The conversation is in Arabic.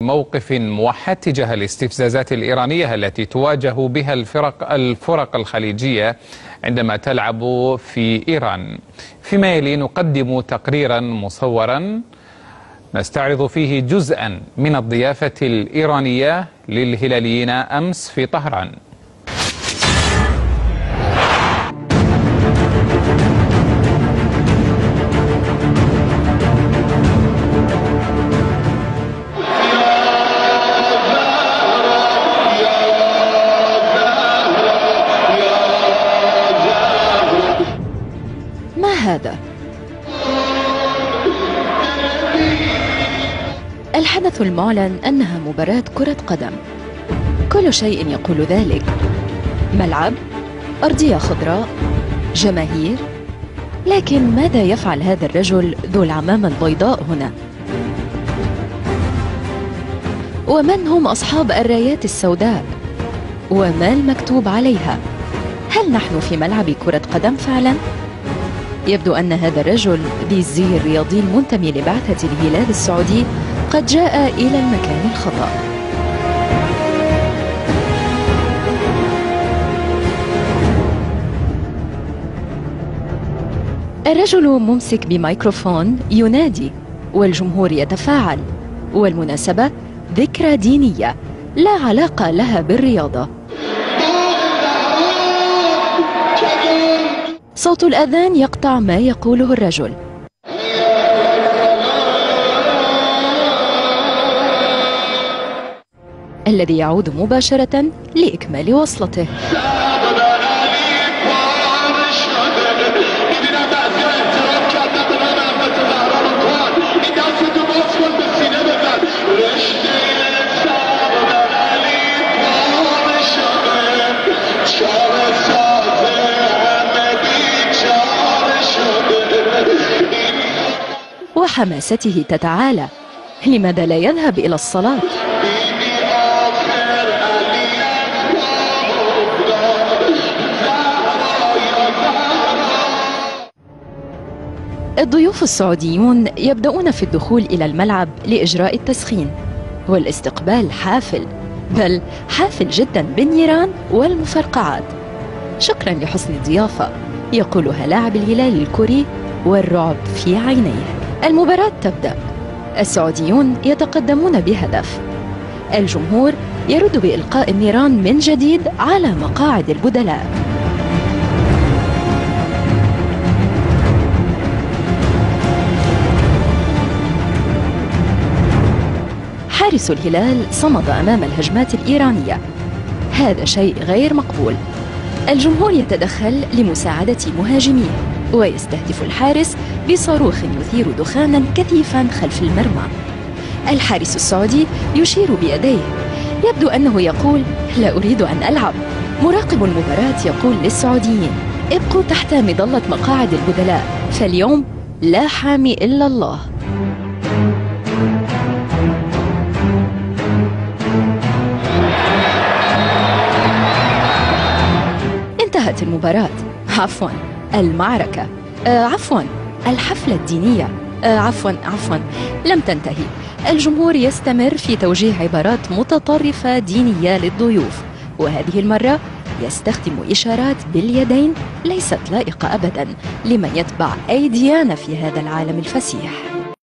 موقف موحد تجاه الاستفزازات الإيرانية التي تواجه بها الفرق الخليجية عندما تلعب في إيران. فيما يلي نقدم تقريرا مصورا نستعرض فيه جزءا من الضيافة الإيرانية للهلاليين أمس في طهران. ما هذا؟ الحدث المعلن أنها مباراة كرة قدم، كل شيء يقول ذلك. ملعب، أرضية خضراء، جماهير، لكن ماذا يفعل هذا الرجل ذو العمامة البيضاء هنا؟ ومن هم أصحاب الرايات السوداء؟ وما المكتوب عليها؟ هل نحن في ملعب كرة قدم فعلا؟ يبدو أن هذا الرجل ذي الزي الرياضي المنتمي لبعثة الهلال السعودي قد جاء إلى المكان الخطأ. الرجل ممسك بميكروفون ينادي والجمهور يتفاعل، والمناسبة ذكرى دينية لا علاقة لها بالرياضة. صوت الأذان يقطع ما يقوله الرجل. الذي يعود مباشرة لإكمال وصلته. وحماسته تتعالى، لماذا لا يذهب إلى الصلاة؟ الضيوف السعوديون يبدأون في الدخول إلى الملعب لإجراء التسخين، والاستقبال حافل، بل حافل جدا بالنيران والمفرقعات. شكرا لحسن الضيافة، يقولها لاعب الهلال الكوري والرعب في عينيه. المباراة تبدأ، السعوديون يتقدمون بهدف، الجمهور يرد بإلقاء النيران من جديد على مقاعد البدلاء. حارس الهلال صمد أمام الهجمات الإيرانية، هذا شيء غير مقبول. الجمهور يتدخل لمساعدة مهاجميه ويستهدف الحارس بصاروخ يثير دخانا كثيفا خلف المرمى. الحارس السعودي يشير بيديه، يبدو أنه يقول لا أريد أن ألعب. مراقب المباراة يقول للسعوديين ابقوا تحت مظلة مقاعد البدلاء، فاليوم لا حامي إلا الله. انتهت المباراة، عفوا المعركة، عفوا الحفلة الدينية، عفوا لم تنتهي. الجمهور يستمر في توجيه عبارات متطرفة دينية للضيوف، وهذه المرة يستخدم إشارات باليدين ليست لائقة أبدا لمن يتبع أي ديانة في هذا العالم الفسيح.